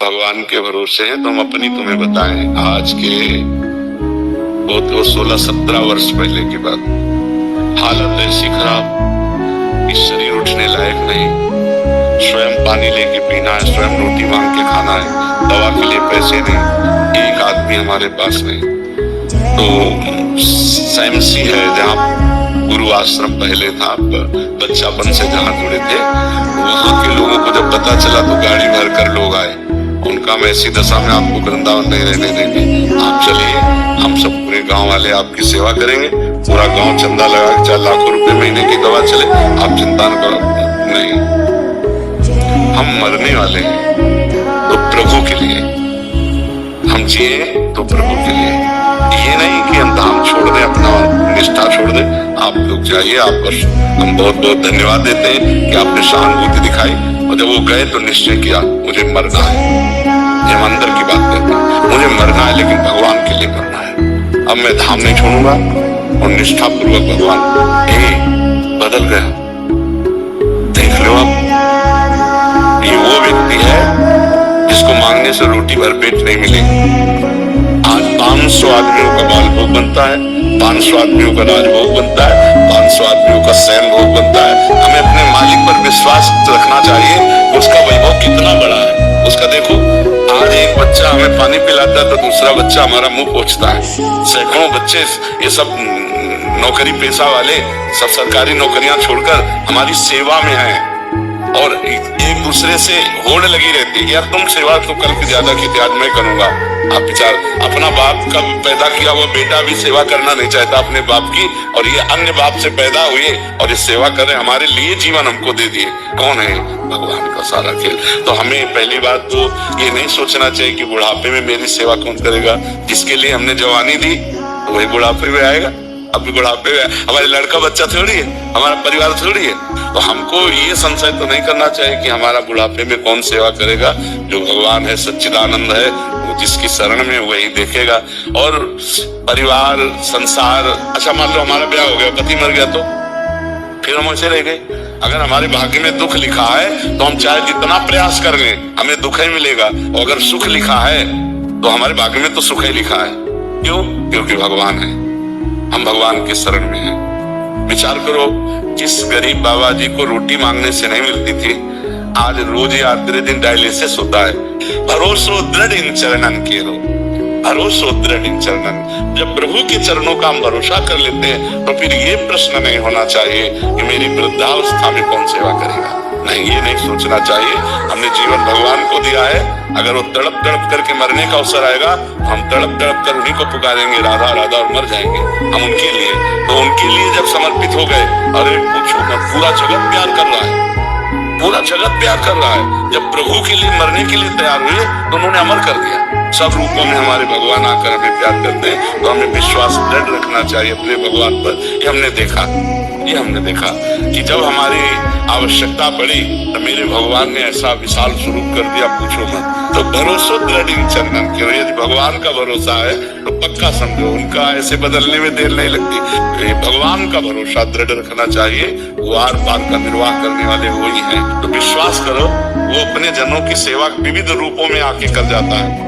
भगवान के भरोसे हैं तो हम अपनी तुम्हें बताएं। आज के वो 16-17 वर्ष पहले की बात, हालत ऐसी खराब कि शरीर उठने लायक नहीं, स्वयं पानी लेके पीना है, स्वयं रोटी मांग के खाना है, दवा के लिए पैसे नहीं, एक आदमी हमारे पास नहीं। तो सैमसी है जहाँ गुरु आश्रम पहले था, बच्चापन से जहाँ जुड़े थे, वहाँ के लोगों को जब पता चला तो गाड़ी भर कर लोग आए। उनका हम ऐसी दशा में आपको वृंदावन नहीं रहने देंगे, आप चलिए, हम सब पूरे गांव वाले आपकी सेवा करेंगे, पूरा गांव चंदा लगा के 4 लाख रुपए महीने की दवा चले, आप चिंता न करो। नहीं, हम मरने वाले हैं तो प्रभु के लिए, हम जिए तो प्रभु के लिए, ये नहीं कि हम धाम छोड़ दें, अपना निष्ठा छोड़ दें। आप लोग जाइए, आप हम बहुत बहुत धन्यवाद देते हैं कि आपने सहानुभूति दिखाई, और जब वो गए तो निश्चय किया मुझे मरना है। ये हम अंदर की बात करते हैं, मुझे मरना है लेकिन भगवान के लिए मरना है। अब मैं धाम नहीं छोड़ूंगा, और निष्ठा पूर्वक भगवान बदल गया। देख लो अब, ये वो व्यक्ति है जिसको मांगने से रोटी भर पेट नहीं मिलेगी। आज 500 आदमियों का बाल भोग बनता है, 500 आदमियों का राजभोग बनता है, 500 आदमियों का शयन भोग बनता है। हमें अपने मालिक पर विश्वास रखना चाहिए, उसका वैभव कितना बड़ा है। उसका देखो, आज एक बच्चा हमें पानी पिलाता है तो दूसरा बच्चा हमारा मुंह पोंछता है। सैकड़ों बच्चे, ये सब नौकरी पेशा वाले, सब सरकारी नौकरियां छोड़कर हमारी सेवा में हैं, और एक दूसरे से होड़ लगी रहती है, यार तुम सेवा तो कल की ज्यादा की आज मैं करूंगा। आप विचार, अपना बाप का पैदा किया हुआ बेटा भी सेवा करना नहीं चाहता अपने बाप की, और ये अन्य बाप से पैदा हुए और ये सेवा कर रहे, हमारे लिए जीवन हमको दे दिए। कौन है? भगवान का सारा खेल। तो हमें पहली बात तो ये नहीं सोचना चाहिए कि बुढ़ापे में मेरी सेवा कौन करेगा। जिसके लिए हमने जवानी दी तो वही बुढ़ापे में आएगा। अभी बुढ़ापे में हमारे लड़का बच्चा थोड़ी है, हमारा परिवार थोड़ी है। तो हमको ये संशय तो नहीं करना चाहिए कि हमारा बुढ़ापे में कौन सेवा करेगा। जो भगवान है, सच्चिदानंद है, वो जिसकी शरण में वही देखेगा। और परिवार, संसार, अच्छा मान लो हमारा ब्याह हो गया, पति मर गया, तो फिर हम ऐसे रह गए। अगर हमारे भाग्य में दुख लिखा है तो हम चाहे जितना प्रयास कर लें हमें दुख ही मिलेगा, और अगर सुख लिखा है तो हमारे भाग्य में तो सुख ही लिखा है। क्यों? क्योंकि भगवान है, हम भगवान के शरण में हैं। विचार करो, जिस गरीब बाबा जी को रोटी मांगने से नहीं मिलती थी, आज रोज या आखिरी दिन डायलिसिस होता है। भरोसो दृढ़ इन चरणन केरो, भरोसो दृढ़ इन चरणन। जब प्रभु के चरणों का हम भरोसा कर लेते हैं तो फिर ये प्रश्न नहीं होना चाहिए कि मेरी वृद्धावस्था में कौन सेवा करेगा। नहीं, ये नहीं सोचना चाहिए। हमने जीवन भगवान को दिया है, अगर वो तड़प तड़प करके मरने का अवसर आएगा तो हम तड़प तड़प कर उन्हीं को पुकारेंगे, राधा राधा, और मर जाएंगे हम उनके लिए। तो उनके लिए जब समर्पित हो गए, अरे पूछो मत, पूरा जगत प्यार कर रहा है, पूरा जगत प्यार कर रहा है। जब प्रभु के लिए मरने के लिए तैयार हुए तो उन्होंने अमर कर दिया। सब रूपों में हमारे भगवान आकर हमें प्यार करते हैं, तो हमें विश्वास दृढ़ रखना चाहिए अपने भगवान पर। ये हमने देखा कि जब हमारी आवश्यकता पड़ी तो मेरे भगवान ने ऐसा विशाल स्वरूप कर दिया, पूछो मत। तो भरोसा दृढ़ इन चरणन केरो, यदि भगवान का भरोसा है तो पक्का समझो उनका ऐसे बदलने में देर नहीं लगती। भगवान का भरोसा दृढ़ रखना चाहिए, वो आर पार का निर्वाह करने वाले वही हैं। तो विश्वास करो, वो अपने जनों की सेवा विविध रूपों में आके कर जाता है।